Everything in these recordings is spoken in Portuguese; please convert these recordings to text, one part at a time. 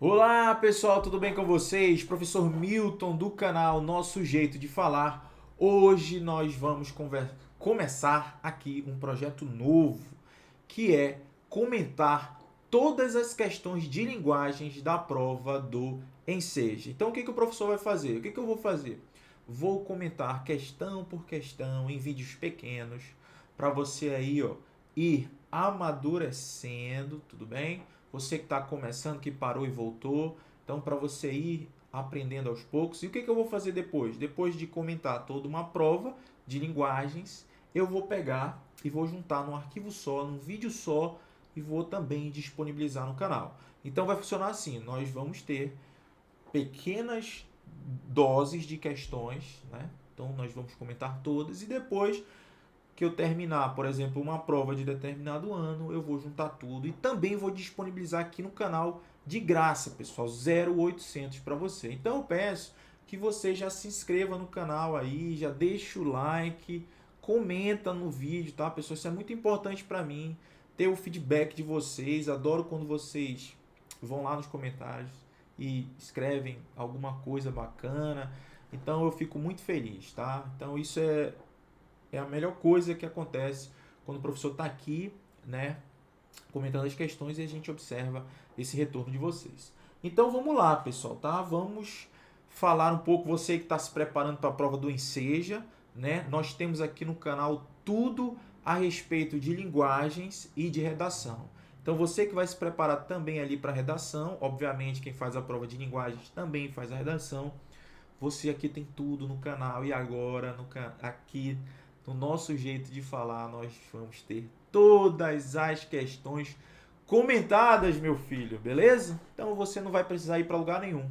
Olá pessoal, tudo bem com vocês? Professor Milton do canal Nosso Jeito de Falar. Hoje nós vamos começar aqui um projeto novo que é comentar todas as questões de linguagens da prova do Enseja. Então o que o professor vai fazer? O que eu vou fazer? Vou comentar questão por questão em vídeos pequenos para você aí, ir amadurecendo, tudo bem? Você que está começando, que parou e voltou. Então, para você ir aprendendo aos poucos. E o que eu vou fazer depois? Depois de comentar toda uma prova de linguagens, eu vou pegar e vou juntar num arquivo só, num vídeo só, e vou também disponibilizar no canal. Então, vai funcionar assim: nós vamos ter pequenas doses de questões, né? Então, nós vamos comentar todas e depois que eu terminar, por exemplo, uma prova de determinado ano, eu vou juntar tudo e também vou disponibilizar aqui no canal de graça, pessoal, 0800 para você. Então eu peço que você já se inscreva no canal aí, já deixa o like, comenta no vídeo, tá, pessoal? Isso é muito importante para mim, ter o feedback de vocês. Adoro quando vocês vão lá nos comentários e escrevem alguma coisa bacana. Então eu fico muito feliz, tá? Então isso é a melhor coisa que acontece quando o professor está aqui, né, comentando as questões e a gente observa esse retorno de vocês. Então vamos lá, pessoal, tá? Vamos falar um pouco, você que está se preparando para a prova do Enseja, né? Nós temos aqui no canal tudo a respeito de linguagens e de redação. Então você que vai se preparar também ali para a redação, obviamente quem faz a prova de linguagens também faz a redação. Você aqui tem tudo no canal e agora aqui no Nosso Jeito de Falar nós vamos ter todas as questões comentadas, meu filho, beleza? Então você não vai precisar ir para lugar nenhum.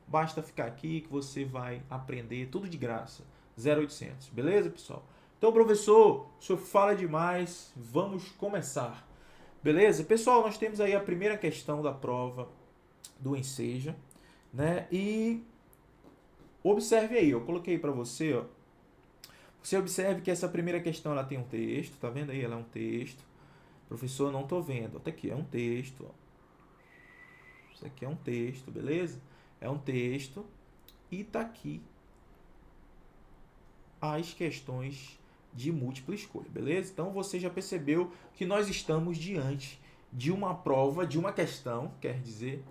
Basta ficar aqui que você vai aprender tudo de graça. 0800, beleza, pessoal? Então, professor, o senhor fala demais, vamos começar. Beleza? Pessoal, nós temos aí a primeira questão da prova do Enseja, né? E observe aí, eu coloquei para você, ó. Você observe que essa primeira questão ela tem um texto, tá vendo aí? Ela é um texto. Professor, não tô vendo. Até aqui é um texto, ó. Isso aqui é um texto, beleza? É um texto e tá aqui as questões de múltipla escolha, beleza? Então você já percebeu que nós estamos diante de uma prova, de uma questão, quer dizer,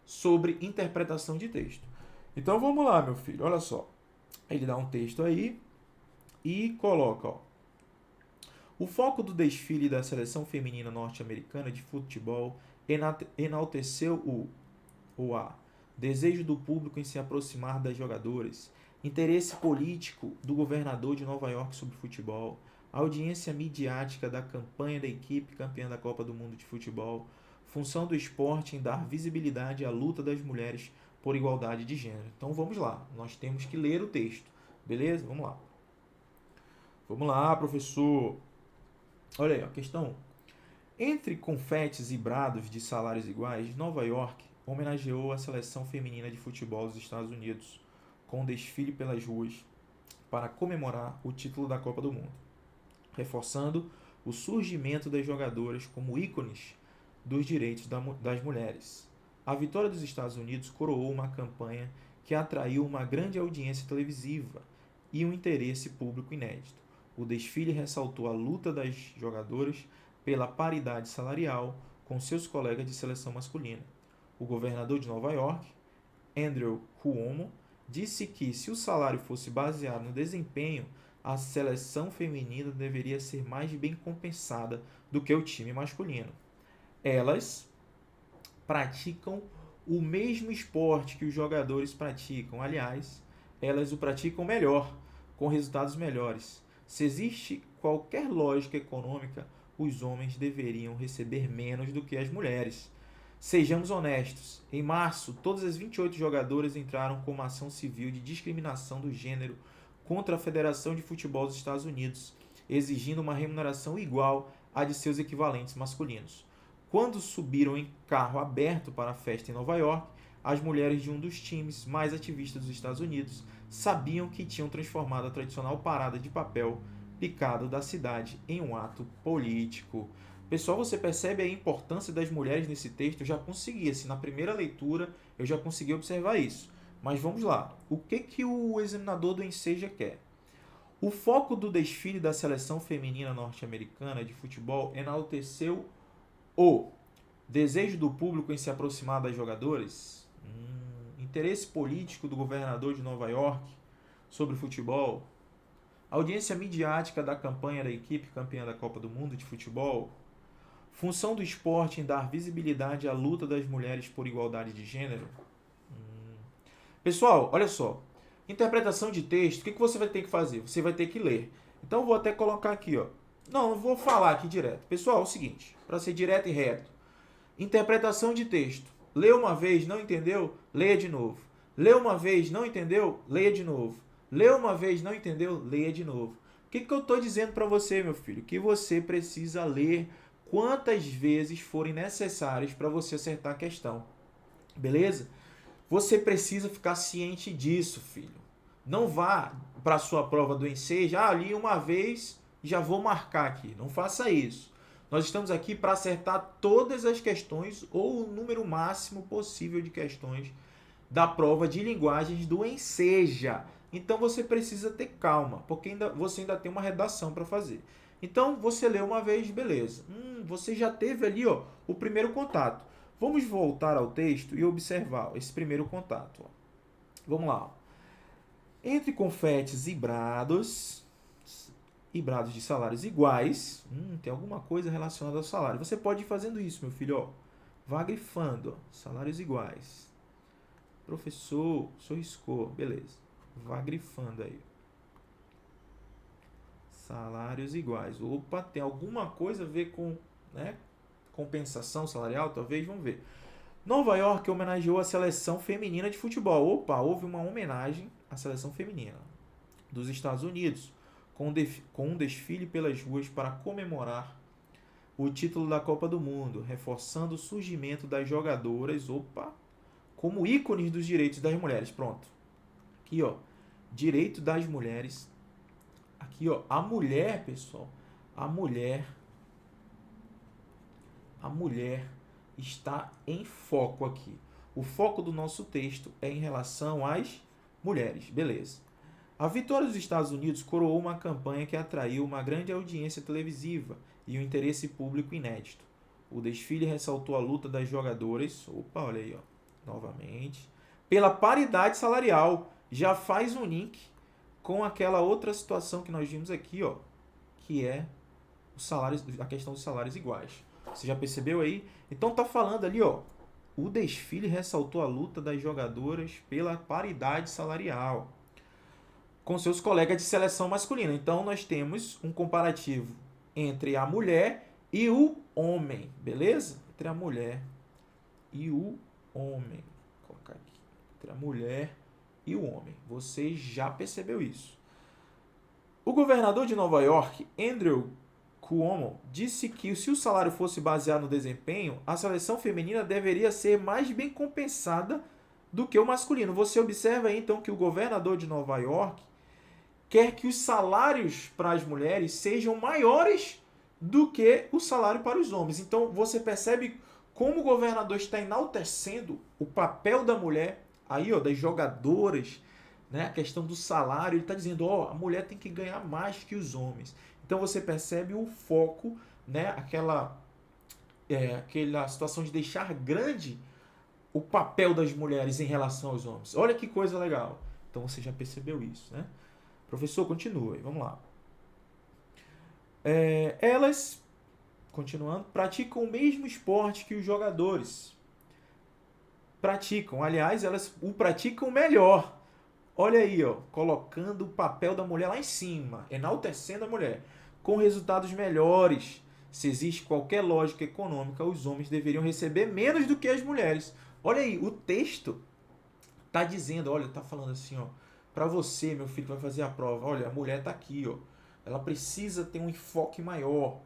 sobre interpretação de texto. Então vamos lá, meu filho, olha só. Ele dá um texto aí e coloca, ó. O foco do desfile da seleção feminina norte-americana de futebol enalteceu o desejo do público em se aproximar das jogadoras, interesse político do governador de Nova York sobre futebol, audiência midiática da campanha da equipe campeã da Copa do Mundo de Futebol, função do esporte em dar visibilidade à luta das mulheres por igualdade de gênero. Então vamos lá, nós temos que ler o texto, beleza? Vamos lá. Vamos lá, professor. Olha aí, a questão 1. Entre confetes e brados de salários iguais, Nova York homenageou a seleção feminina de futebol dos Estados Unidos com um desfile pelas ruas para comemorar o título da Copa do Mundo, reforçando o surgimento das jogadoras como ícones dos direitos das mulheres. A vitória dos Estados Unidos coroou uma campanha que atraiu uma grande audiência televisiva e um interesse público inédito. O desfile ressaltou a luta das jogadoras pela paridade salarial com seus colegas de seleção masculina. O governador de Nova York, Andrew Cuomo, disse que, se o salário fosse baseado no desempenho, a seleção feminina deveria ser mais bem compensada do que o time masculino. Elas praticam o mesmo esporte que os jogadores praticam. Aliás, elas o praticam melhor, com resultados melhores. Se existe qualquer lógica econômica, os homens deveriam receber menos do que as mulheres. Sejamos honestos, em março, todas as 28 jogadoras entraram com uma ação civil de discriminação do gênero contra a Federação de Futebol dos Estados Unidos, exigindo uma remuneração igual à de seus equivalentes masculinos. Quando subiram em carro aberto para a festa em Nova York, as mulheres de um dos times mais ativistas dos Estados Unidos sabiam que tinham transformado a tradicional parada de papel picado da cidade em um ato político. Pessoal, você percebe a importância das mulheres nesse texto? Eu já consegui, assim, na primeira leitura, eu já consegui observar isso. Mas vamos lá. O que o examinador do Enseja quer? O foco do desfile da seleção feminina norte-americana de futebol enalteceu o desejo do público em se aproximar das jogadoras, interesse político do governador de Nova York sobre o futebol, audiência midiática da campanha da equipe campeã da Copa do Mundo de futebol, função do esporte em dar visibilidade à luta das mulheres por igualdade de gênero. Pessoal, olha só. Interpretação de texto, o que você vai ter que fazer? Você vai ter que ler. Então eu vou até colocar aqui, ó. Não vou falar aqui direto. Pessoal, é o seguinte, para ser direto e reto. Interpretação de texto. Leu uma vez, não entendeu? Leia de novo. Leu uma vez, não entendeu? Leia de novo. Leu uma vez, não entendeu? Leia de novo. O que eu estou dizendo para você, meu filho? Que você precisa ler quantas vezes forem necessárias para você acertar a questão. Beleza? Você precisa ficar ciente disso, filho. Não vá para a sua prova do Enseja, li uma vez, já vou marcar aqui. Não faça isso. Nós estamos aqui para acertar todas as questões ou o número máximo possível de questões da prova de linguagens do Enseja. Então você precisa ter calma, porque você ainda tem uma redação para fazer. Então você leu uma vez, beleza. Você já teve ali o primeiro contato. Vamos voltar ao texto e observar esse primeiro contato. Vamos lá. Entre confetes e brados de salários iguais, tem alguma coisa relacionada ao salário. Você pode ir fazendo isso, meu filho. Vá grifando. Salários iguais. Professor, o senhor riscou. Beleza. Vá grifando aí. Salários iguais. Opa, tem alguma coisa a ver com, compensação salarial, talvez, vamos ver. Nova York homenageou a seleção feminina de futebol. Opa, houve uma homenagem à seleção feminina dos Estados Unidos, com um desfile pelas ruas para comemorar o título da Copa do Mundo, reforçando o surgimento das jogadoras, como ícones dos direitos das mulheres. Pronto. Aqui, direito das mulheres. Aqui, a mulher, pessoal, a mulher está em foco aqui. O foco do nosso texto é em relação às mulheres. Beleza. A vitória dos Estados Unidos coroou uma campanha que atraiu uma grande audiência televisiva e um interesse público inédito. O desfile ressaltou a luta das jogadoras, olha aí, novamente, pela paridade salarial. Já faz um link com aquela outra situação que nós vimos aqui, que é a questão dos salários iguais. Você já percebeu aí? Então tá falando ali, o desfile ressaltou a luta das jogadoras pela paridade salarial com seus colegas de seleção masculina. Então nós temos um comparativo entre a mulher e o homem, beleza? Entre a mulher e o homem. Vou colocar aqui. Entre a mulher e o homem. Você já percebeu isso? O governador de Nova York, Andrew Cuomo, disse que se o salário fosse baseado no desempenho, a seleção feminina deveria ser mais bem compensada do que o masculino. Você observa aí, então, que o governador de Nova York quer que os salários para as mulheres sejam maiores do que o salário para os homens. Então, você percebe como o governador está enaltecendo o papel da mulher, aí, das jogadoras, a questão do salário. Ele está dizendo, a mulher tem que ganhar mais que os homens. Então você percebe o foco, aquela situação de deixar grande o papel das mulheres em relação aos homens. Olha que coisa legal. Então você já percebeu isso, né? Professor, continua aí, vamos lá. Elas, continuando, praticam o mesmo esporte que os jogadores. Praticam, aliás, elas o praticam melhor. Olha aí, colocando o papel da mulher lá em cima, enaltecendo a mulher, com resultados melhores. Se existe qualquer lógica econômica, os homens deveriam receber menos do que as mulheres. Olha aí, o texto está dizendo, está falando assim, para você, meu filho, que vai fazer a prova, olha, a mulher está aqui, ela precisa ter um enfoque maior.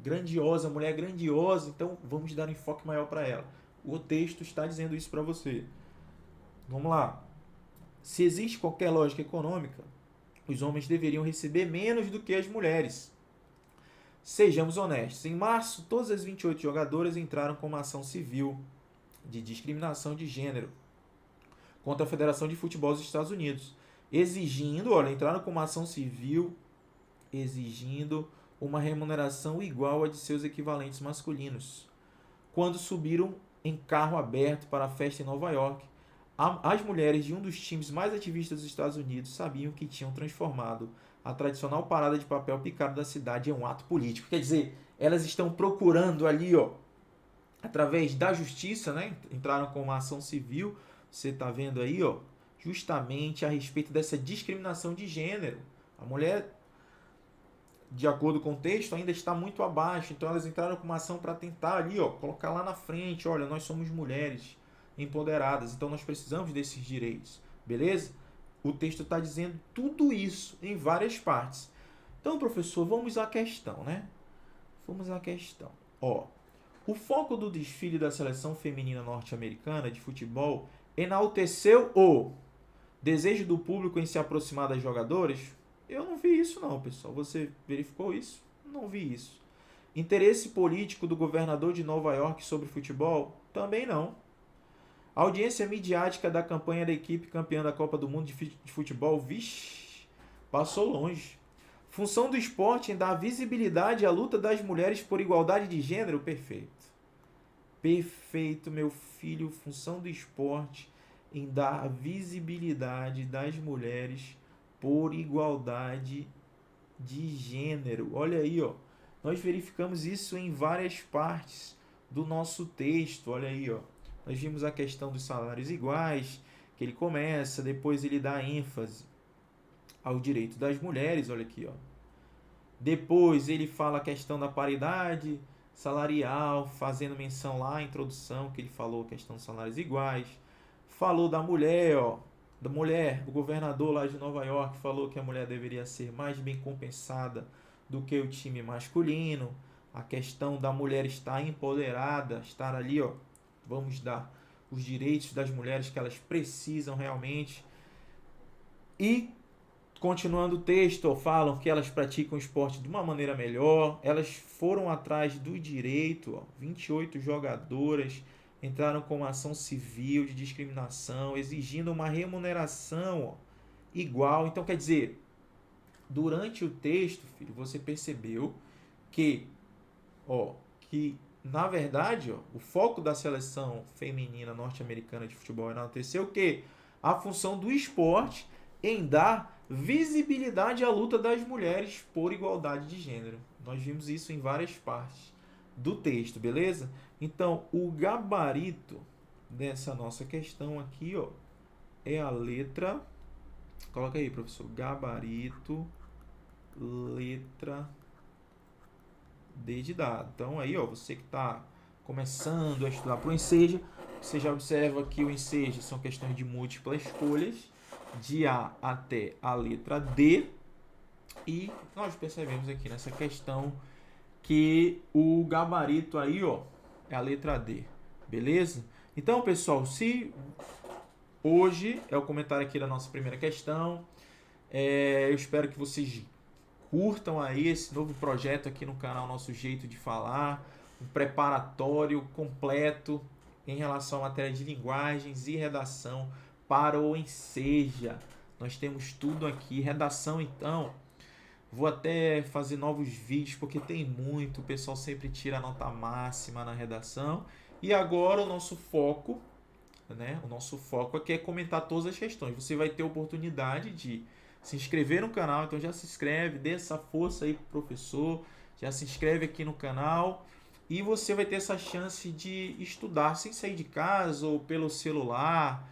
Grandiosa, a mulher é grandiosa, então vamos dar um enfoque maior para ela. O texto está dizendo isso para você. Vamos lá. Se existe qualquer lógica econômica, os homens deveriam receber menos do que as mulheres. Sejamos honestos. Em março, todas as 28 jogadoras entraram com uma ação civil de discriminação de gênero contra a Federação de Futebol dos Estados Unidos, entraram com uma ação civil exigindo uma remuneração igual à de seus equivalentes masculinos, quando subiram em carro aberto para a festa em Nova York. As mulheres de um dos times mais ativistas dos Estados Unidos sabiam que tinham transformado a tradicional parada de papel picado da cidade em um ato político. Quer dizer, elas estão procurando ali, através da justiça, né? Entraram com uma ação civil, você está vendo aí, justamente a respeito dessa discriminação de gênero. A mulher, de acordo com o texto, ainda está muito abaixo, então elas entraram com uma ação para tentar ali, colocar lá na frente, olha, nós somos mulheres empoderadas, então nós precisamos desses direitos, beleza? O texto está dizendo tudo isso em várias partes. Então, professor, vamos à questão, né? Vamos à questão. O foco do desfile da seleção feminina norte-americana de futebol enalteceu o desejo do público em se aproximar das jogadoras? Eu não vi isso não, pessoal. Você verificou isso? Não vi isso. Interesse político do governador de Nova York sobre futebol? Também não. A audiência midiática da campanha da equipe campeã da Copa do Mundo de futebol? Vixe, passou longe. Função do esporte em dar visibilidade à luta das mulheres por igualdade de gênero? Perfeito. Perfeito, meu filho. Função do esporte em dar visibilidade das mulheres por igualdade de gênero. Olha aí, nós verificamos isso em várias partes do nosso texto. Olha aí, nós vimos a questão dos salários iguais, que ele começa, depois ele dá ênfase ao direito das mulheres, olha aqui, Depois ele fala a questão da paridade salarial, fazendo menção lá à introdução, que ele falou a questão dos salários iguais. Falou da mulher, o governador lá de Nova York falou que a mulher deveria ser mais bem compensada do que o time masculino. A questão da mulher estar empoderada, estar ali, vamos dar os direitos das mulheres que elas precisam realmente. E, continuando o texto, falam que elas praticam o esporte de uma maneira melhor. Elas foram atrás do direito, 28 jogadoras entraram com uma ação civil de discriminação, exigindo uma remuneração igual. Então, quer dizer, durante o texto, filho, você percebeu que na verdade, o foco da seleção feminina norte-americana de futebol enalteceu o quê? A função do esporte em dar visibilidade à luta das mulheres por igualdade de gênero. Nós vimos isso em várias partes do texto, beleza? Então, o gabarito dessa nossa questão aqui, é a letra... Coloca aí, professor. Gabarito, letra D de dado. Então, aí, você que está começando a estudar para o Enseja, você já observa que o Enseja são questões de múltiplas escolhas, de A até a letra D, e nós percebemos aqui nessa questão que o gabarito aí, é a letra D, beleza? Então, pessoal, se hoje é o comentário aqui da nossa primeira questão, eu espero que vocês curtam aí esse novo projeto aqui no canal Nosso Jeito de Falar, um preparatório completo em relação à matéria de linguagens e redação para o Enseja. Nós temos tudo aqui. Redação, então, vou até fazer novos vídeos, porque tem muito. O pessoal sempre tira a nota máxima na redação. E agora o nosso foco, né? O nosso foco aqui é comentar todas as questões. Você vai ter a oportunidade de se inscrever no canal. Então já se inscreve, dê essa força aí pro professor. Já se inscreve aqui no canal. E você vai ter essa chance de estudar sem sair de casa ou pelo celular.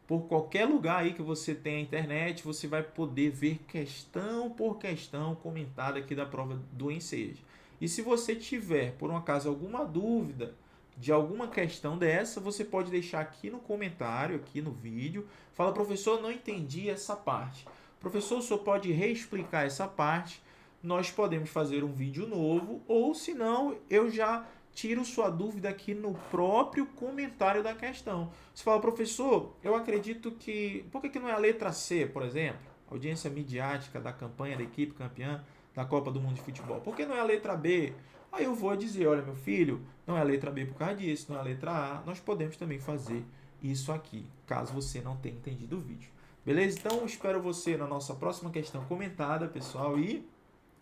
Por qualquer lugar aí que você tenha internet, você vai poder ver questão por questão comentada aqui da prova do Enseja. E se você tiver, por um acaso, alguma dúvida de alguma questão dessa, você pode deixar aqui no comentário, aqui no vídeo. Fala, professor, não entendi essa parte. Professor, o senhor pode reexplicar essa parte? Nós podemos fazer um vídeo novo, ou se não, eu já tiro sua dúvida aqui no próprio comentário da questão. Você fala, professor, eu acredito que... Por que não é a letra C, por exemplo? Audiência midiática da campanha da equipe campeã na Copa do Mundo de Futebol? Por que não é a letra B? Aí eu vou dizer, olha meu filho, não é a letra B por causa disso, não é a letra A. Nós podemos também fazer isso aqui, caso você não tenha entendido o vídeo. Beleza? Então espero você na nossa próxima questão comentada, pessoal, e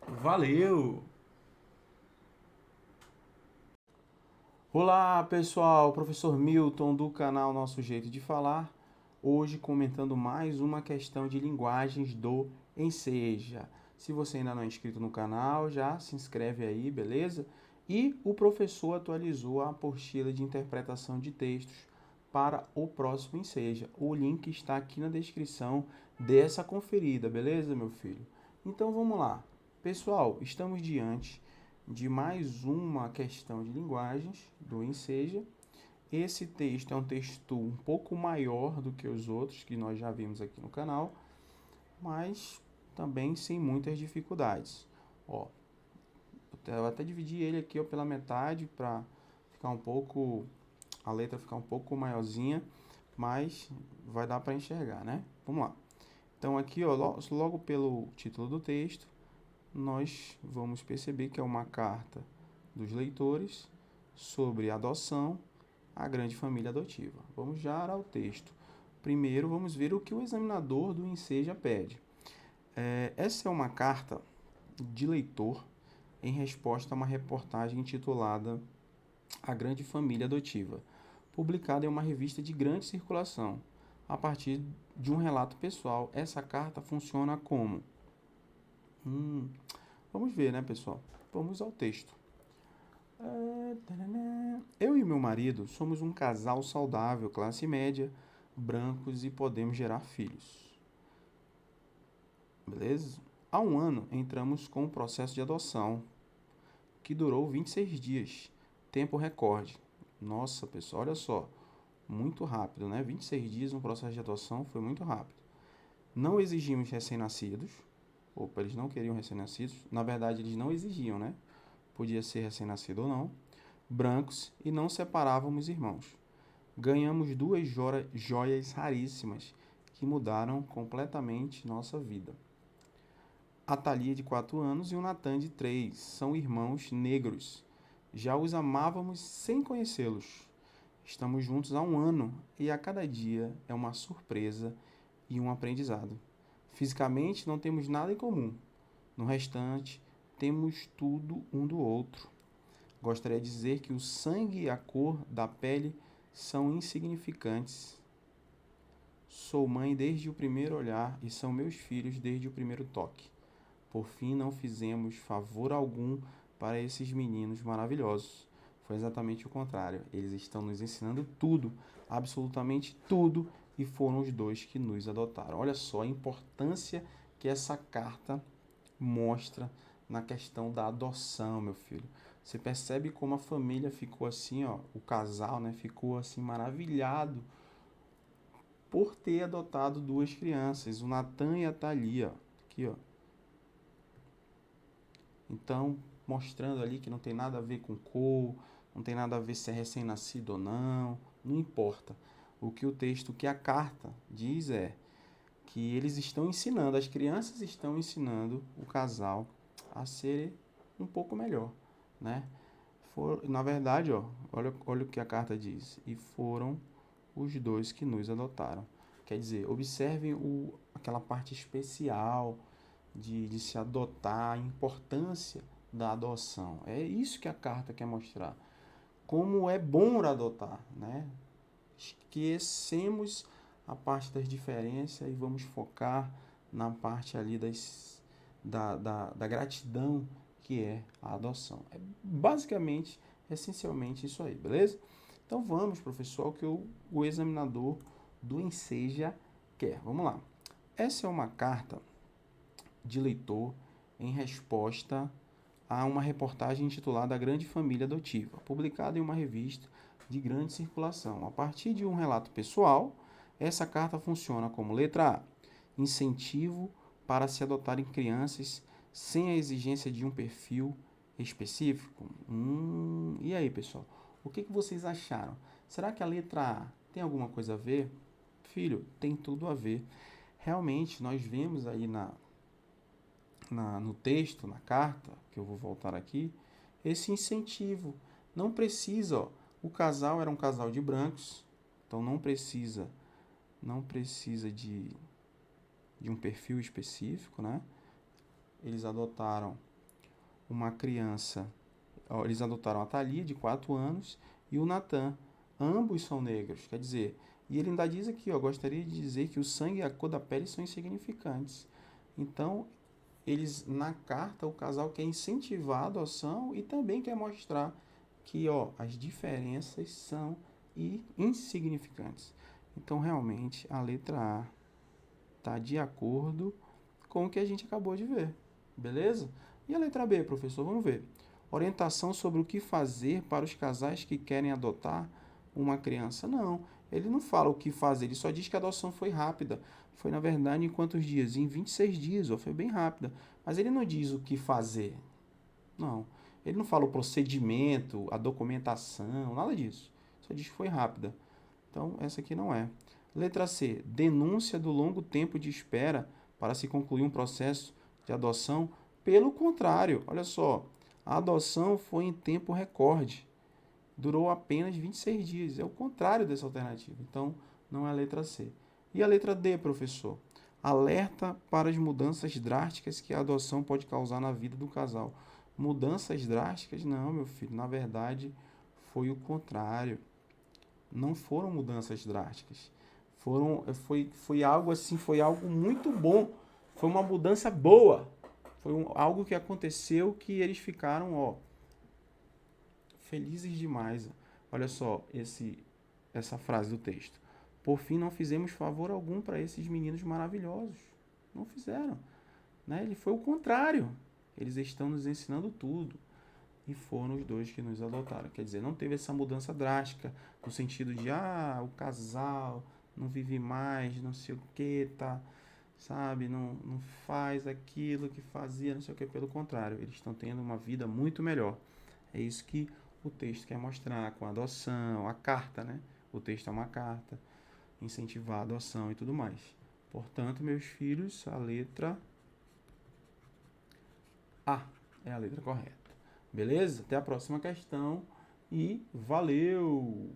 valeu! Olá pessoal, professor Milton do canal Nosso Jeito de Falar, hoje comentando mais uma questão de linguagens do Enseja. Se você ainda não é inscrito no canal, já se inscreve aí, beleza? E o professor atualizou a apostila de interpretação de textos para o próximo Enseja. O link está aqui na descrição, dê essa conferida, beleza, meu filho? Então vamos lá. Pessoal, estamos diante de mais uma questão de linguagens do Enseja. Esse texto é um texto um pouco maior do que os outros que nós já vimos aqui no canal, mas também sem muitas dificuldades. Ó, eu até dividi ele aqui ó, pela metade para ficar um pouco, a letra ficar um pouco maiorzinha, mas vai dar para enxergar, né? Vamos lá. Então aqui, ó, logo pelo título do texto, nós vamos perceber que é uma carta dos leitores sobre adoção à grande família adotiva. Vamos já ao texto. Primeiro, vamos ver o que o examinador do Enseja pede. Essa é uma carta de leitor em resposta a uma reportagem intitulada A Grande Família Adotiva, publicada em uma revista de grande circulação. A partir de um relato pessoal, essa carta funciona como... Vamos ver, né, pessoal? Vamos ao texto. Eu e meu marido somos um casal saudável, classe média, brancos e podemos gerar filhos. Beleza? Há um ano entramos com o processo de adoção, que durou 26 dias, tempo recorde. Nossa, pessoal, olha só, muito rápido, né? 26 dias um processo de adoção foi muito rápido. Não exigimos recém-nascidos, opa, eles não queriam recém-nascidos, na verdade eles não exigiam, né? Podia ser recém-nascido ou não, brancos e não separávamos irmãos. Ganhamos duas joias raríssimas que mudaram completamente nossa vida. A Thalia, de 4 anos, e o Natan, de 3, são irmãos negros. Já os amávamos sem conhecê-los. Estamos juntos há um ano e a cada dia é uma surpresa e um aprendizado. Fisicamente não temos nada em comum. No restante, temos tudo um do outro. Gostaria de dizer que o sangue e a cor da pele são insignificantes. Sou mãe desde o primeiro olhar e são meus filhos desde o primeiro toque. Por fim, não fizemos favor algum para esses meninos maravilhosos. Foi exatamente o contrário. Eles estão nos ensinando tudo, absolutamente tudo, e foram os dois que nos adotaram. Olha só a importância que essa carta mostra na questão da adoção, meu filho. Você percebe como a família ficou assim, ó, o casal, né, ficou assim maravilhado por ter adotado duas crianças, o Natan e a Thalia, aqui, ó. Então, mostrando ali que não tem nada a ver com cor, não tem nada a ver se é recém-nascido ou não, não importa. O que o texto, o que a carta diz é que eles estão ensinando, as crianças estão ensinando o casal a ser um pouco melhor, né? Na verdade, ó, olha o que a carta diz. E foram os dois que nos adotaram. Quer dizer, observem aquela parte especial de se adotar, a importância da adoção. É isso que a carta quer mostrar. Como é bom adotar, né? Esquecemos a parte das diferenças e vamos focar na parte ali da gratidão que é a adoção. É basicamente, essencialmente isso aí, beleza? Então vamos, professor, ao que o examinador do Enseja quer. Vamos lá. Essa é uma carta de leitor em resposta a uma reportagem intitulada A Grande Família Adotiva, publicada em uma revista de grande circulação. A partir de um relato pessoal, essa carta funciona como letra A, incentivo para se adotarem crianças sem a exigência de um perfil específico. E aí, pessoal? O que vocês acharam? Será que a letra A tem alguma coisa a ver? Filho, tem tudo a ver. Realmente, nós vemos aí no texto, na carta, que eu vou voltar aqui, esse incentivo. Não precisa, ó, o casal era um casal de brancos, então não precisa de um perfil específico, né? Eles adotaram uma criança, ó, eles adotaram a Thalia, de 4 anos, e o Natan. Ambos são negros, quer dizer, e ele ainda diz aqui, ó, gostaria de dizer que o sangue e a cor da pele são insignificantes. Então, eles, na carta, o casal quer incentivar a adoção e também quer mostrar que, ó, as diferenças são insignificantes. Então, realmente, a letra A está de acordo com o que a gente acabou de ver. Beleza? E a letra B, professor? Vamos ver. Orientação sobre o que fazer para os casais que querem adotar uma criança. Não, ele não fala o que fazer, ele só diz que a adoção foi rápida. Foi, na verdade, em quantos dias? Em 26 dias, ó, foi bem rápida. Mas ele não diz o que fazer. Não. Ele não fala o procedimento, a documentação, nada disso. Só diz que foi rápida. Então, essa aqui não é. Letra C. Denúncia do longo tempo de espera para se concluir um processo de adoção. Pelo contrário, olha só. A adoção foi em tempo recorde. Durou apenas 26 dias. É o contrário dessa alternativa. Então, não é a letra C. E a letra D, professor? Alerta para as mudanças drásticas que a adoção pode causar na vida do casal. Mudanças drásticas? Não, meu filho. Na verdade, foi o contrário. Não foram mudanças drásticas. Foi algo assim, foi algo muito bom. Foi uma mudança boa. Foi algo que aconteceu que eles ficaram, ó, felizes demais. Olha só essa frase do texto. Por fim, não fizemos favor algum para esses meninos maravilhosos. Não fizeram. Né? Ele foi o contrário. Eles estão nos ensinando tudo. E foram os dois que nos adotaram. Quer dizer, não teve essa mudança drástica, no sentido de, o casal não vive mais, não sei o que, tá, sabe, não faz aquilo que fazia, não sei o que. Pelo contrário, eles estão tendo uma vida muito melhor. É isso que o texto quer mostrar com a adoção, a carta, né? O texto é uma carta, incentivar a adoção e tudo mais. Portanto, meus filhos, a letra A é a letra correta. Beleza? Até a próxima questão e valeu!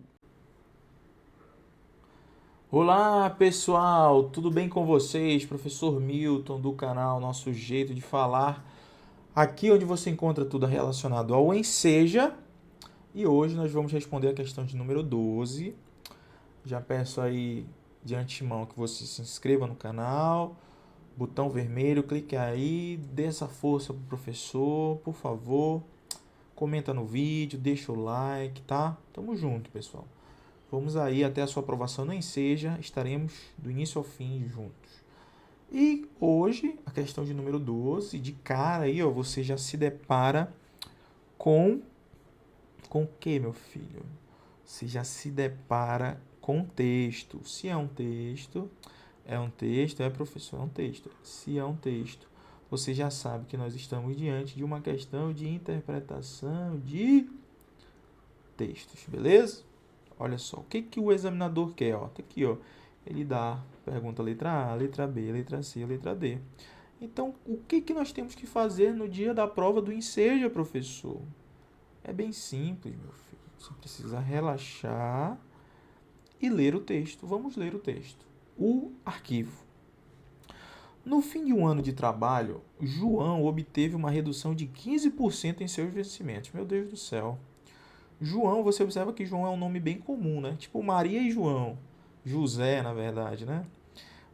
Olá, pessoal, tudo bem com vocês? Professor Milton do canal Nosso Jeito de Falar. Aqui onde você encontra tudo relacionado ao Enseja. E hoje nós vamos responder a questão de número 12. Já peço aí de antemão que você se inscreva no canal. Botão vermelho, clique aí, dê essa força pro professor, por favor. Comenta no vídeo, deixa o like, tá? Tamo junto, pessoal. Vamos aí até a sua aprovação no Enseja, estaremos do início ao fim juntos. E hoje, a questão de número 12, de cara aí, ó, você já se depara com o que, meu filho? Você já se depara com um texto. Se é um texto, professor, é um texto. Se é um texto, você já sabe que nós estamos diante de uma questão de interpretação de textos, beleza? Olha só, o que o examinador quer? Ó, tá aqui, ó. Ele dá, pergunta letra A, letra B, letra C, letra D. Então, o que nós temos que fazer no dia da prova do Enseja, professor? É bem simples, meu filho. Você precisa relaxar e ler o texto. Vamos ler o texto. O arquivo. No fim de um ano de trabalho, João obteve uma redução de 15% em seus vencimentos. Meu Deus do céu. João, você observa que João é um nome bem comum, né? Tipo Maria e João. José, na verdade, né?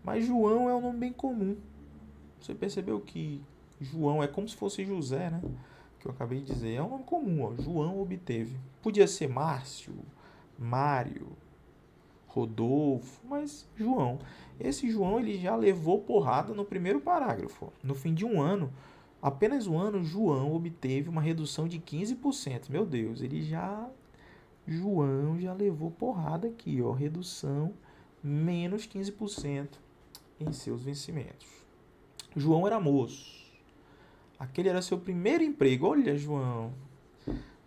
Mas João é um nome bem comum. Você percebeu que João é como se fosse José, né? Que eu acabei de dizer. É um nome comum, ó. João obteve. Podia ser Márcio, Mário, Rodolfo, mas João. Esse João ele já levou porrada no primeiro parágrafo. No fim de um ano, apenas um ano, João obteve uma redução de 15%. Meu Deus, João já levou porrada aqui, ó. Redução menos 15% em seus vencimentos. João era moço. Aquele era seu primeiro emprego. Olha, João.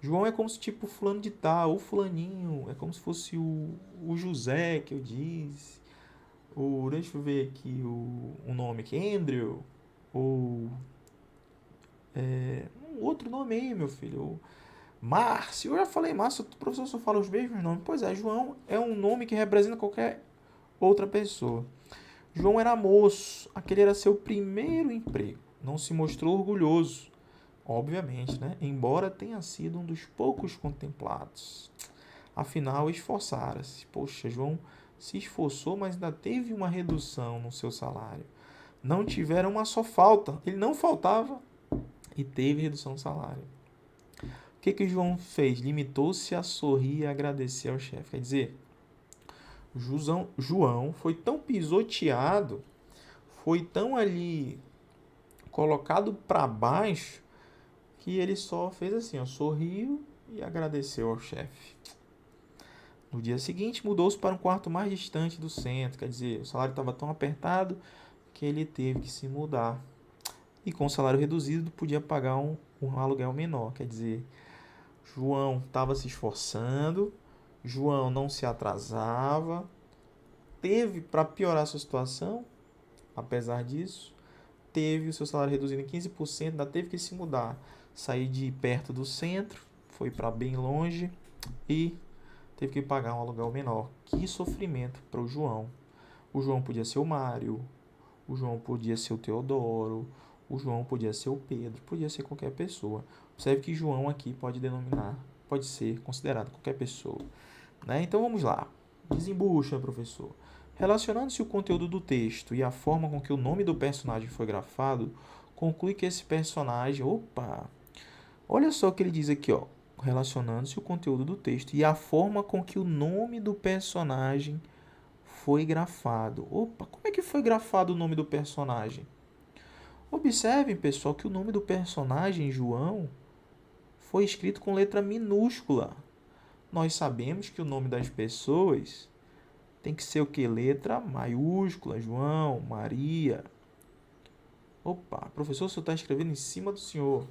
João é como se tipo fulano de tal, o fulaninho. É como se fosse o José que eu disse. Deixa eu ver aqui o nome aqui. Andrew. Ou Um outro nome aí, meu filho. Márcio. Eu já falei Márcio, o professor só fala os mesmos nomes. Pois é, João é um nome que representa qualquer outra pessoa. João era moço, aquele era seu primeiro emprego. Não se mostrou orgulhoso, obviamente, né? Embora tenha sido um dos poucos contemplados. Afinal, esforçara-se. Poxa, João se esforçou, mas ainda teve uma redução no seu salário. Não tiveram uma só falta. Ele não faltava e teve redução no salário. O que João fez? Limitou-se a sorrir e agradecer ao chefe. Quer dizer, João foi tão pisoteado, foi tão ali colocado para baixo, que ele só fez assim, ó, sorriu e agradeceu ao chefe. No dia seguinte, mudou-se para um quarto mais distante do centro, quer dizer, o salário estava tão apertado que ele teve que se mudar. E com o salário reduzido, podia pagar um aluguel menor, quer dizer, João estava se esforçando, João não se atrasava, teve, para piorar a sua situação, apesar disso, teve o seu salário reduzido em 15%, ainda teve que se mudar, sair de perto do centro, foi para bem longe e teve que pagar um aluguel menor. Que sofrimento para o João. O João podia ser o Mário, o João podia ser o Teodoro, o João podia ser o Pedro, podia ser qualquer pessoa. Observe que João aqui pode ser considerado qualquer pessoa. Né? Então vamos lá. Desembucha, professor. Relacionando-se o conteúdo do texto e a forma com que o nome do personagem foi grafado, conclui que esse personagem... Opa! Olha só o que ele diz aqui, ó. Relacionando-se o conteúdo do texto e a forma com que o nome do personagem foi grafado. Opa, como é que foi grafado o nome do personagem? Observem, pessoal, que o nome do personagem, João, foi escrito com letra minúscula. Nós sabemos que o nome das pessoas tem que ser o que? Letra maiúscula. João, Maria. Opa, professor, o senhor está escrevendo em cima do senhor.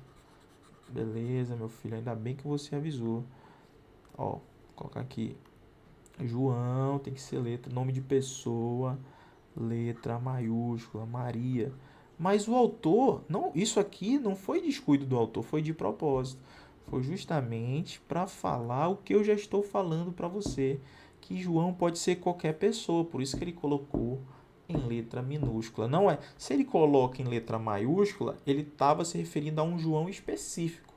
Beleza, meu filho, ainda bem que você avisou. Ó, vou colocar aqui. João tem que ser letra, nome de pessoa, letra maiúscula, Maria. Mas o autor, não, isso aqui não foi descuido do autor, foi de propósito. Foi justamente para falar o que eu já estou falando para você, que João pode ser qualquer pessoa, por isso que ele colocou em letra minúscula. Não é, se ele coloca em letra maiúscula, ele estava se referindo a um João específico,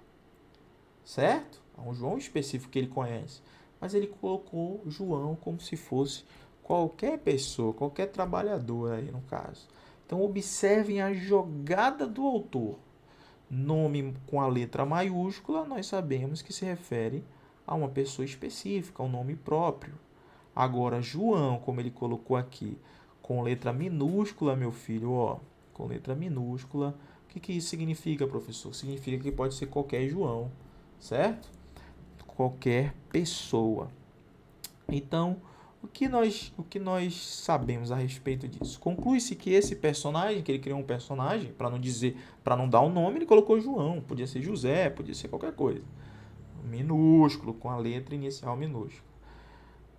certo? A um João específico que ele conhece. Mas ele colocou João como se fosse qualquer pessoa, qualquer trabalhador aí no caso. Então observem a jogada do autor. Nome com a letra maiúscula, nós sabemos que se refere a uma pessoa específica, a um nome próprio. Agora, João, como ele colocou aqui, com letra minúscula, meu filho, ó, com letra minúscula, o que isso significa, professor? Significa que pode ser qualquer João, certo? Qualquer pessoa. Então, o que nós sabemos a respeito disso? Conclui-se que esse personagem, que ele criou um personagem, para não dar um nome, ele colocou João, podia ser José, podia ser qualquer coisa. Minúsculo, com a letra inicial minúscula.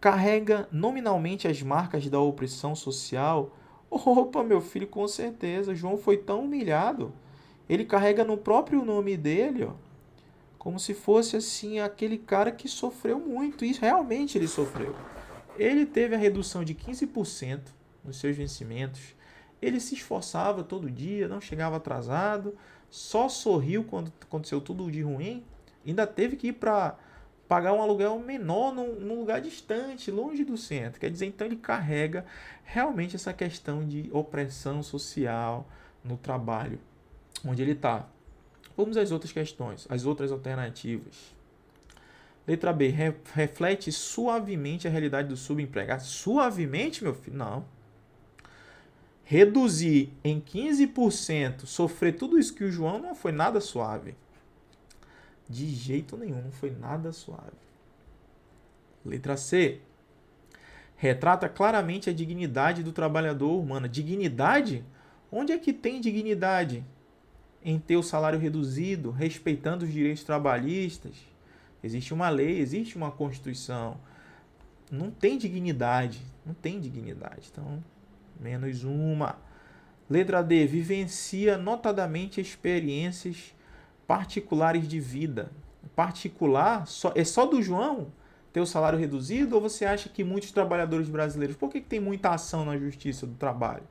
Carrega nominalmente as marcas da opressão social. Opa, meu filho, com certeza, João foi tão humilhado. Ele carrega no próprio nome dele, ó, como se fosse assim aquele cara que sofreu muito. E realmente ele sofreu. Ele teve a redução de 15% nos seus vencimentos. Ele se esforçava todo dia, não chegava atrasado, só sorriu quando aconteceu tudo de ruim. Ainda teve que ir para pagar um aluguel menor num lugar distante, longe do centro. Quer dizer, então ele carrega realmente essa questão de opressão social no trabalho onde ele está. Vamos às outras questões, às outras alternativas. Letra B, reflete suavemente a realidade do subempregado. Suavemente, meu filho? Não. Reduzir em 15%, sofrer tudo isso que o João, não foi nada suave. De jeito nenhum, não foi nada suave. Letra C, retrata claramente a dignidade do trabalhador humano. Dignidade? Onde é que tem dignidade? Em ter o salário reduzido, respeitando os direitos trabalhistas. Existe uma lei, existe uma Constituição. Não tem dignidade. Não tem dignidade. Então, menos uma. Letra D. Vivencia notadamente experiências particulares de vida. Particular é só do João ter o salário reduzido, ou você acha que muitos trabalhadores brasileiros, por que tem muita ação na justiça do trabalho?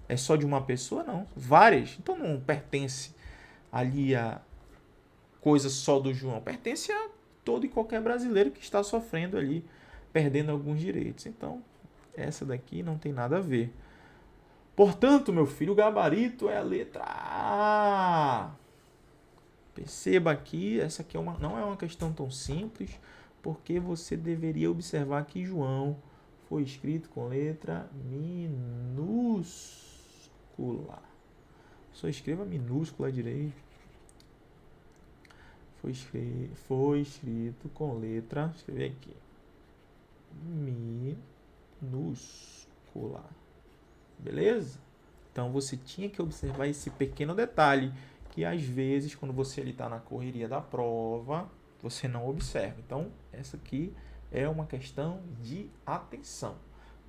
É só de uma pessoa? Não. Várias. Então não pertence ali a coisa só do João. Pertence a todo e qualquer brasileiro que está sofrendo ali, perdendo alguns direitos. Então, essa daqui não tem nada a ver. Portanto, meu filho, o gabarito é a letra A. Perceba aqui, essa aqui não é uma questão tão simples, porque você deveria observar que João foi escrito com letra minúscula. Só escreva minúscula direito. Foi escrito com letra, escrever aqui, minúscula. Beleza? Então você tinha que observar esse pequeno detalhe, que às vezes, quando você está na correria da prova, você não observa. Então, essa aqui é uma questão de atenção.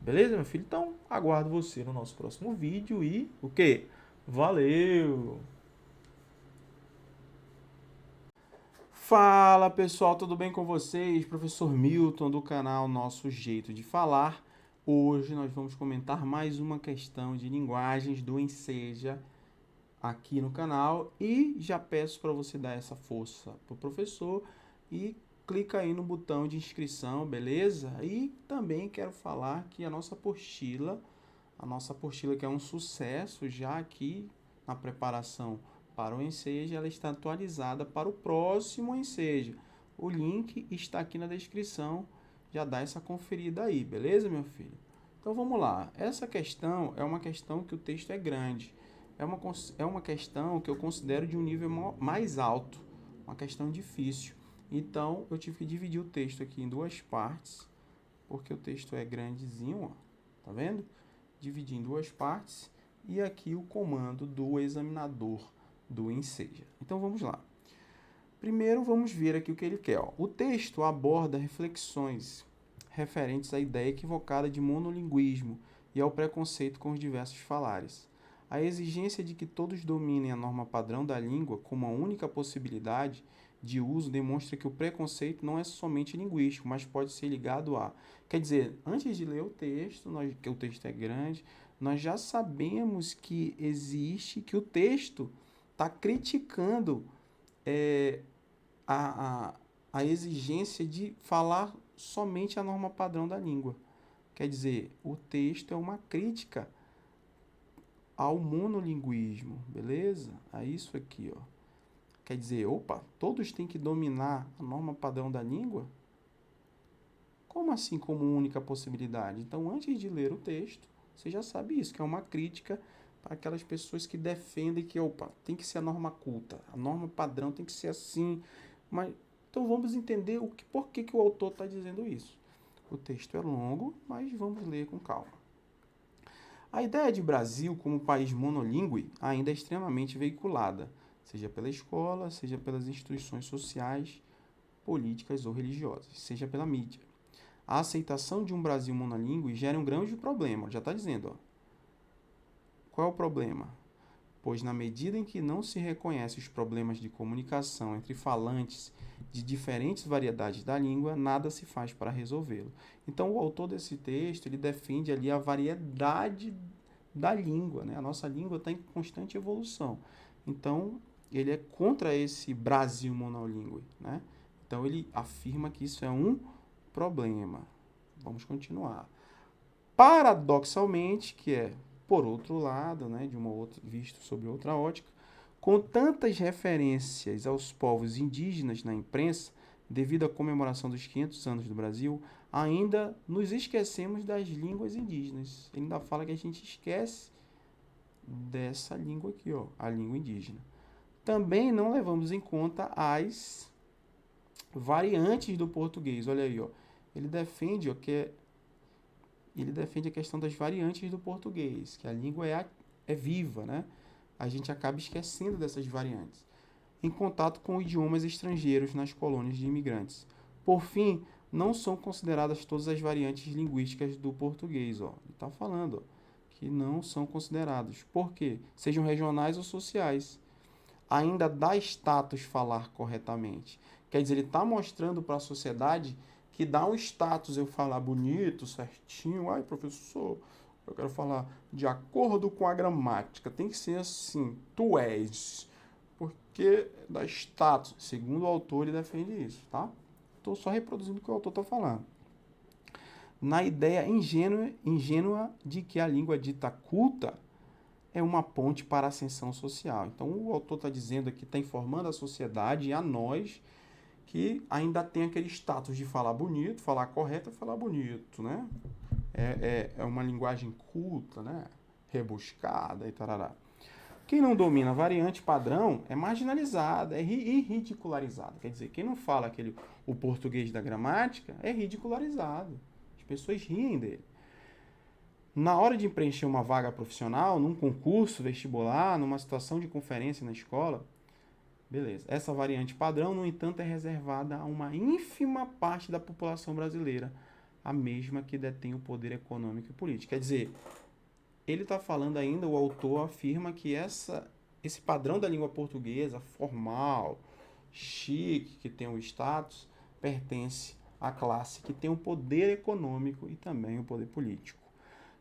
Beleza, meu filho? Então, aguardo você no nosso próximo vídeo e o quê? Valeu! Fala pessoal, tudo bem com vocês? Professor Milton do canal Nosso Jeito de Falar. Hoje nós vamos comentar mais uma questão de linguagens do Enseja aqui no canal e já peço para você dar essa força para o professor e clica aí no botão de inscrição, beleza? E também quero falar que a nossa apostila que é um sucesso já aqui na preparação para o Enseja, ela está atualizada para o próximo Enseja. O link está aqui na descrição, já dá essa conferida aí, beleza, meu filho? Então vamos lá, essa questão é uma questão que o texto é grande, é uma questão que eu considero de um nível mais alto, uma questão difícil. Então eu tive que dividir o texto aqui em duas partes, porque o texto é grandezinho, ó, tá vendo? Dividir em duas partes e aqui o comando do examinador do Enseja. Então vamos lá. Primeiro vamos ver aqui o que ele quer. Ó. O texto aborda reflexões referentes à ideia equivocada de monolinguismo e ao preconceito com os diversos falares. A exigência de que todos dominem a norma padrão da língua como a única possibilidade de uso demonstra que o preconceito não é somente linguístico, mas pode ser ligado a... Quer dizer, antes de ler o texto, que o texto é grande, nós já sabemos que existe, que o texto está criticando a exigência de falar somente a norma padrão da língua. Quer dizer, o texto é uma crítica ao monolinguismo, beleza? É isso aqui, ó. Quer dizer, opa, todos têm que dominar a norma padrão da língua? Como assim como única possibilidade? Então, antes de ler o texto, você já sabe isso, que é uma crítica para aquelas pessoas que defendem que, opa, tem que ser a norma culta, a norma padrão tem que ser assim. Mas, então, vamos entender por que o autor está dizendo isso. O texto é longo, mas vamos ler com calma. A ideia de Brasil como país monolíngue ainda é extremamente veiculada, seja pela escola, seja pelas instituições sociais, políticas ou religiosas, seja pela mídia. A aceitação de um Brasil monolíngue gera um grande problema, já está dizendo. Ó. Qual é o problema? Pois na medida em que não se reconhece os problemas de comunicação entre falantes de diferentes variedades da língua, nada se faz para resolvê-lo. Então, o autor desse texto, ele defende ali a variedade da língua, né? A nossa língua está em constante evolução. Então, ele é contra esse Brasil monolíngue, né? Então, ele afirma que isso é um problema. Vamos continuar. Paradoxalmente, que é por outro lado, né, visto sob outra ótica, com tantas referências aos povos indígenas na imprensa, devido à comemoração dos 500 anos do Brasil, ainda nos esquecemos das línguas indígenas. Ele ainda fala que a gente esquece dessa língua aqui, ó, a língua indígena. Também não levamos em conta as variantes do português. Olha aí, ó. Ele defende, ó, ele defende a questão das variantes do português, que a língua é viva, né? A gente acaba esquecendo dessas variantes, em contato com idiomas estrangeiros nas colônias de imigrantes. Por fim, não são consideradas todas as variantes linguísticas do português. Ó. Ele está falando ó, que não são considerados. Por quê? Sejam regionais ou sociais. ainda dá status falar corretamente. Quer dizer, ele está mostrando para a sociedade que dá um status eu falar bonito, certinho. Ai, professor, eu quero falar de acordo com a gramática. Tem que ser assim, tu és. Porque dá status. Segundo o autor, ele defende isso, tá? Estou só reproduzindo o que o autor está falando. Na ideia ingênua de que a língua dita culta é uma ponte para a ascensão social. Então, o autor está dizendo aqui, está informando a sociedade e a nós que ainda tem aquele status de falar bonito, falar correto e falar bonito, né? É uma linguagem culta, né? Rebuscada e tarará. Quem não domina a variante padrão é marginalizado, é ridicularizado. Quer dizer, quem não fala o português da gramática é ridicularizado. As pessoas riem dele. Na hora de preencher uma vaga profissional, num concurso vestibular, numa situação de conferência na escola, beleza. Essa variante padrão, no entanto, é reservada a uma ínfima parte da população brasileira, a mesma que detém o poder econômico e político. Quer dizer, ele está falando ainda, o autor afirma que esse padrão da língua portuguesa, formal, chique, que tem o status, pertence à classe que tem o poder econômico e também o poder político.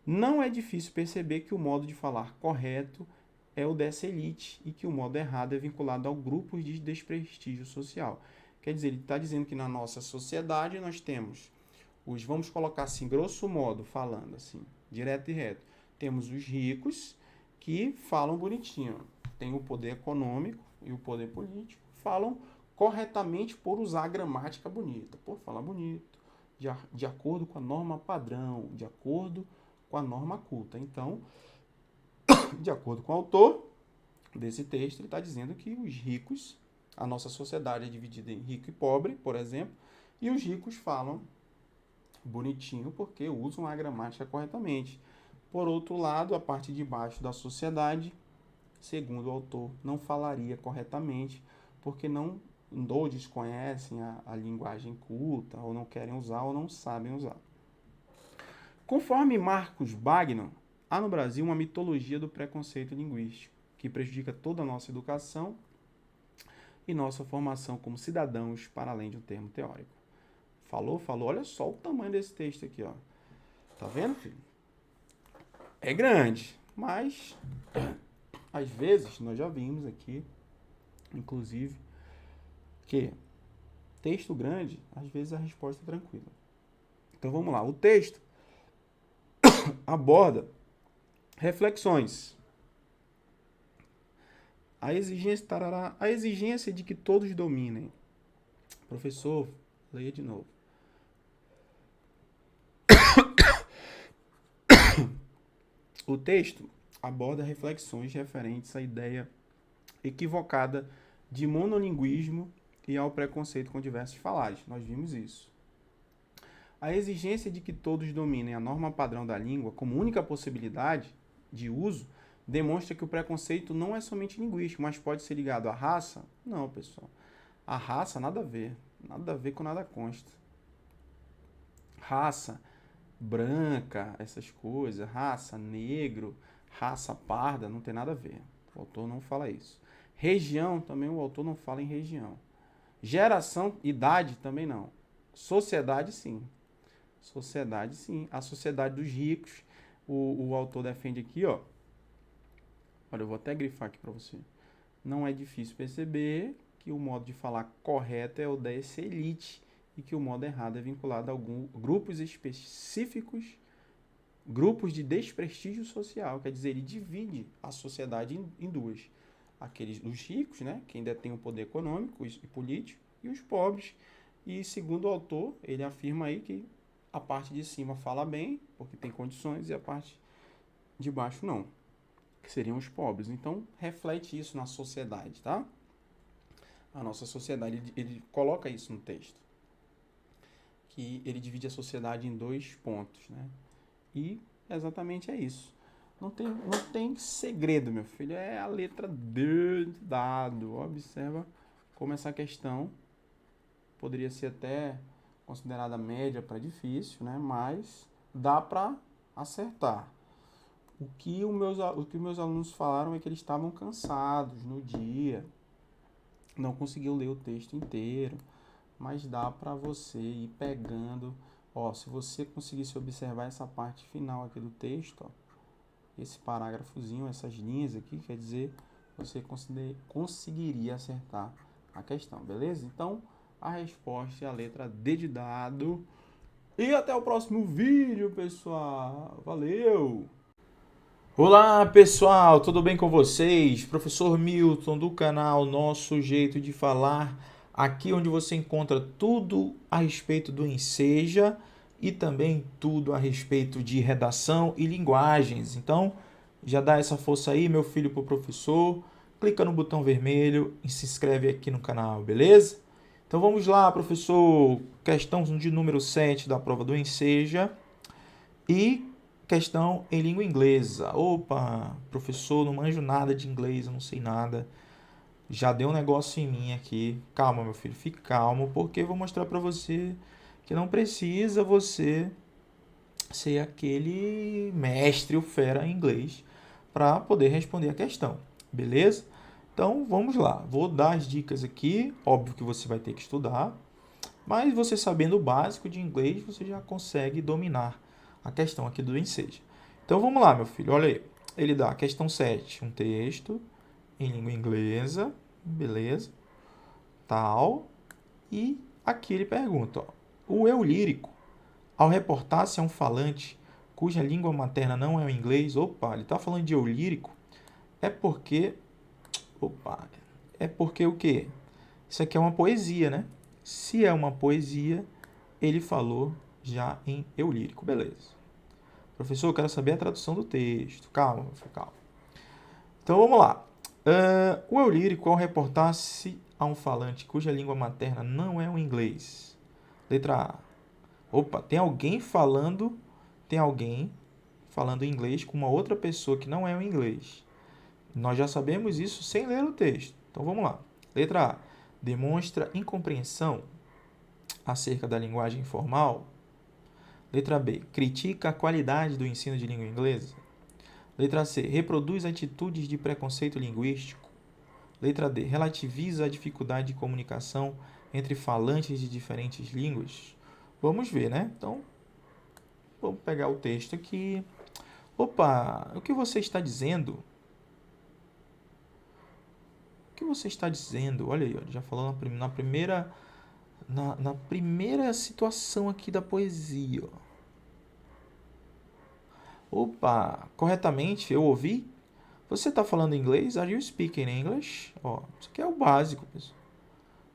Não é difícil perceber que o modo de falar correto é o dessa elite e que o modo errado é vinculado ao grupo de desprestígio social. Quer dizer, ele está dizendo que na nossa sociedade nós temos vamos colocar assim, grosso modo, falando assim, direto e reto, temos os ricos que falam bonitinho, tem o poder econômico e o poder político, falam corretamente por usar a gramática bonita, por falar bonito, de acordo com a norma padrão, de acordo com a norma culta. Então, de acordo com o autor desse texto, ele está dizendo que os ricos, a nossa sociedade é dividida em rico e pobre, por exemplo, e os ricos falam bonitinho porque usam a gramática corretamente. Por outro lado, a parte de baixo da sociedade, segundo o autor, não falaria corretamente porque não ou desconhecem a linguagem culta, ou não querem usar, ou não sabem usar. Conforme Marcos Bagno, há no Brasil uma mitologia do preconceito linguístico, que prejudica toda a nossa educação e nossa formação como cidadãos, para além de um termo teórico. Falou, olha só o tamanho desse texto aqui, ó. Tá vendo, filho? É grande, mas às vezes nós já vimos aqui, inclusive, que texto grande, às vezes a resposta é tranquila. Então vamos lá, o texto aborda reflexões. A exigência de que todos dominem. Professor, leia de novo. O texto aborda reflexões referentes à ideia equivocada de monolinguismo e ao preconceito com diversos falares. Nós vimos isso. A exigência de que todos dominem a norma padrão da língua como única possibilidade de uso demonstra que o preconceito não é somente linguístico, mas pode ser ligado à raça? Não, pessoal. A raça, nada a ver com nada consta. Raça branca, essas coisas, raça negro, raça parda, não tem nada a ver. O autor não fala isso. Região, também o autor não fala em região. Geração, idade, também não. Sociedade, sim. Sociedade, sim. A sociedade dos ricos, o autor defende aqui, ó. Olha, eu vou até grifar aqui para você. Não é difícil perceber que o modo de falar correto é o dessa elite e que o modo errado é vinculado a alguns grupos específicos, grupos de desprestígio social. Quer dizer, ele divide a sociedade em duas. Os ricos, né, quem detém o poder econômico e político, e os pobres. E segundo o autor, ele afirma aí que a parte de cima fala bem, porque tem condições, e a parte de baixo não, que seriam os pobres. Então, reflete isso na sociedade, tá? A nossa sociedade, ele coloca isso no texto, que ele divide a sociedade em dois pontos, né? E exatamente é isso. Não tem segredo, meu filho. É a letra D de dado. Observa como essa questão poderia ser até considerada média para difícil, né? Mas dá para acertar. O que meus alunos falaram é que eles estavam cansados no dia, não conseguiu ler o texto inteiro, mas dá para você ir pegando, ó, se você conseguisse observar essa parte final aqui do texto, ó, esse parágrafozinho, essas linhas aqui, quer dizer, você conseguiria acertar a questão, beleza? Então, a resposta é a letra D de dado. E até o próximo vídeo, pessoal. Valeu! Olá pessoal, tudo bem com vocês? Professor Milton do canal Nosso Jeito de Falar, aqui onde você encontra tudo a respeito do Enseja e também tudo a respeito de redação e linguagens. Então, já dá essa força aí, meu filho, pro professor, clica no botão vermelho e se inscreve aqui no canal, beleza? Então vamos lá, professor, questão de número 7 da prova do Enseja e questão em língua inglesa. Opa, professor, não manjo nada de inglês, eu não sei nada. Já deu um negócio em mim aqui. Calma, meu filho, fique calmo, porque eu vou mostrar para você que não precisa você ser aquele mestre ou fera em inglês para poder responder a questão, beleza? Então, vamos lá. Vou dar as dicas aqui. Óbvio que você vai ter que estudar, mas você sabendo o básico de inglês, você já consegue dominar a questão aqui do Enseja. Então vamos lá, meu filho, olha aí. Ele dá a questão 7, um texto em língua inglesa, beleza, tal. E aqui ele pergunta, ó, o eu lírico, ao reportar-se a um falante cuja língua materna não é o inglês, opa, ele está falando de eu lírico, é porque, opa, é porque o quê? Isso aqui é uma poesia, né? Se é uma poesia, ele falou já em eu lírico, beleza. Professor, eu quero saber a tradução do texto. Calma, calma. Então vamos lá. O eu lírico, ao reportar-se a um falante cuja língua materna não é o inglês. Letra A. Opa, tem alguém falando inglês com uma outra pessoa que não é o inglês. Nós já sabemos isso sem ler o texto. Então vamos lá. Letra A. Demonstra incompreensão acerca da linguagem informal. Letra B. Critica a qualidade do ensino de língua inglesa. Letra C. Reproduz atitudes de preconceito linguístico. Letra D. Relativiza a dificuldade de comunicação entre falantes de diferentes línguas. Vamos ver, né? Então, vamos pegar o texto aqui. Opa, o que você está dizendo? O que você está dizendo? Olha aí, ó, já falou na primeira situação aqui da poesia, ó. Opa, corretamente, eu ouvi? Você está falando inglês? Are you speaking English? Ó, isso aqui é o básico, pessoal.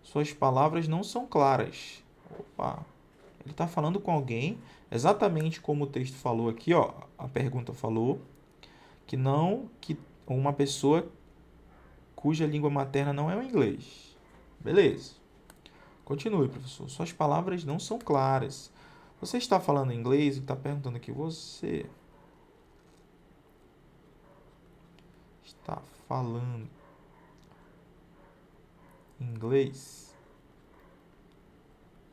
Suas palavras não são claras. Opa, ele está falando com alguém, exatamente como o texto falou aqui, ó. A pergunta falou que uma pessoa cuja língua materna não é o inglês. Beleza. Continue, professor. Suas palavras não são claras. Você está falando inglês e está perguntando aqui, você está falando inglês?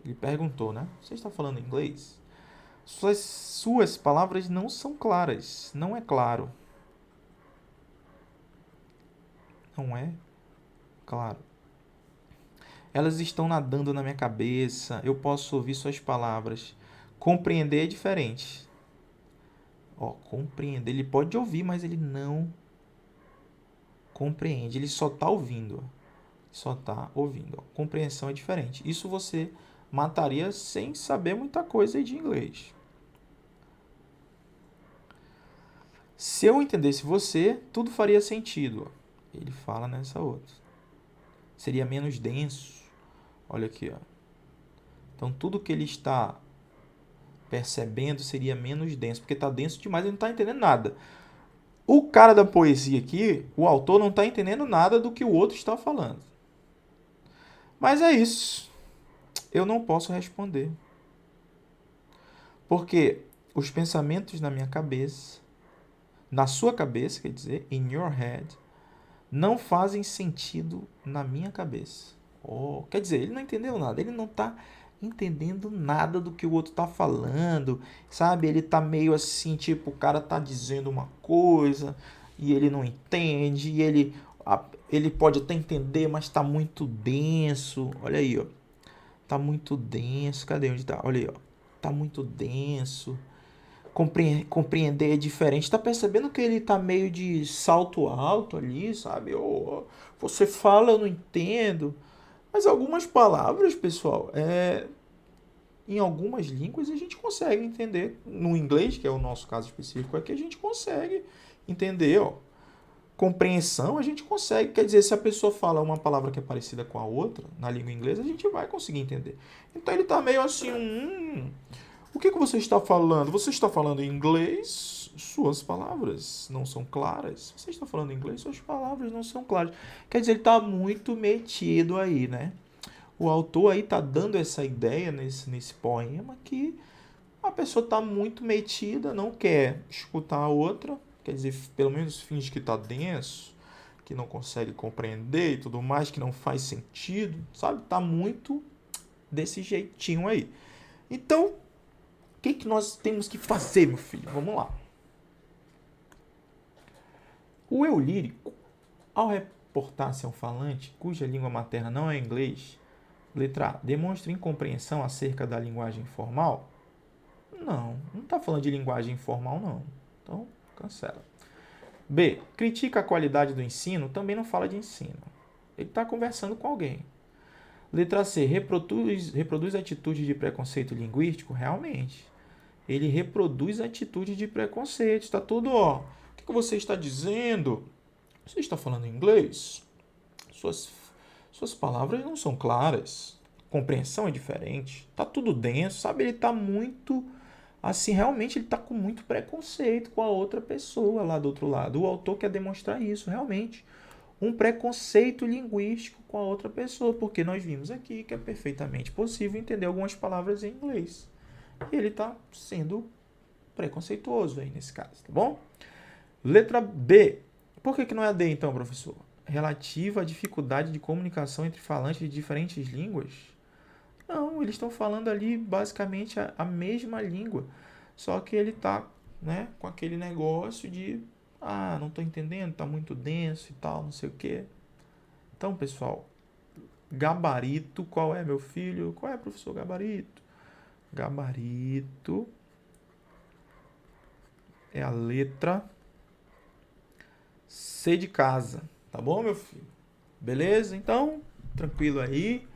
Ele perguntou, né? Você está falando inglês? Suas palavras não são claras. Não é claro. Não é claro. Elas estão nadando na minha cabeça. Eu posso ouvir suas palavras. Compreender é diferente. Ó, compreender. Ele pode ouvir, mas ele não compreende. Ele só está ouvindo. Só está ouvindo. Ó. Compreensão é diferente. Isso você mataria sem saber muita coisa de inglês. Se eu entendesse você, tudo faria sentido. Ó. Ele fala nessa outra. Seria menos denso. Olha aqui, ó. Então, tudo que ele está percebendo seria menos denso, porque está denso demais, ele não está entendendo nada. O cara da poesia aqui, o autor, não está entendendo nada do que o outro está falando. Mas é isso. Eu não posso responder. Porque os pensamentos na minha cabeça, na sua cabeça, quer dizer, in your head, não fazem sentido na minha cabeça. Oh, quer dizer, ele não entendeu nada, ele não está entendendo nada do que o outro tá falando, sabe? Ele tá meio assim, tipo, o cara tá dizendo uma coisa e ele não entende, e ele pode até entender, mas tá muito denso. Olha aí, ó. Tá muito denso. Cadê onde tá? Olha aí, ó. Tá muito denso. Compreender é diferente. Tá percebendo que ele tá meio de salto alto ali, sabe? Você fala, eu não entendo. Mas algumas palavras, pessoal, em algumas línguas a gente consegue entender. No inglês, que é o nosso caso específico, é que a gente consegue entender, ó. Compreensão a gente consegue. Quer dizer, se a pessoa fala uma palavra que é parecida com a outra, na língua inglesa, a gente vai conseguir entender. Então ele tá meio assim, o que você está falando? Você está falando em inglês? Suas palavras não são claras. Você está falando em inglês? Suas palavras não são claras. Quer dizer, ele está muito metido aí, né? O autor aí tá dando essa ideia nesse poema que a pessoa está muito metida, não quer escutar a outra, quer dizer, pelo menos finge que está denso, que não consegue compreender e tudo mais, que não faz sentido, sabe? Tá muito desse jeitinho aí. Então, o que nós temos que fazer, meu filho? Vamos lá. O eu lírico, ao reportar-se ao falante, cuja língua materna não é inglês, letra A, demonstra incompreensão acerca da linguagem formal? Não está falando de linguagem informal, não. Então, cancela. B, critica a qualidade do ensino, também não fala de ensino. Ele está conversando com alguém. Letra C, reproduz atitude de preconceito linguístico? Realmente. Ele reproduz atitude de preconceito. Está tudo, ó. O que você está dizendo? Você está falando inglês? Suas palavras não são claras. Compreensão é diferente. Tá tudo denso, sabe? Ele tá muito... Assim, realmente ele tá com muito preconceito com a outra pessoa lá do outro lado. O autor quer demonstrar isso, realmente. Um preconceito linguístico com a outra pessoa, porque nós vimos aqui que é perfeitamente possível entender algumas palavras em inglês. E ele tá sendo preconceituoso aí nesse caso, tá bom? Letra B. Por que não é a D então, professor? Relativa à dificuldade de comunicação entre falantes de diferentes línguas? Não, eles estão falando ali basicamente a mesma língua, só que ele tá, né, com aquele negócio de não estou entendendo, tá muito denso e tal, não sei o quê. Então, pessoal, gabarito, qual é, meu filho? Qual é, professor gabarito? Gabarito é a letra C de casa, tá bom, meu filho? Beleza? Então, tranquilo aí.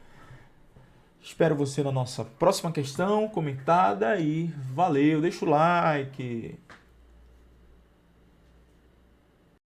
Espero você na nossa próxima questão comentada e valeu, deixa o like.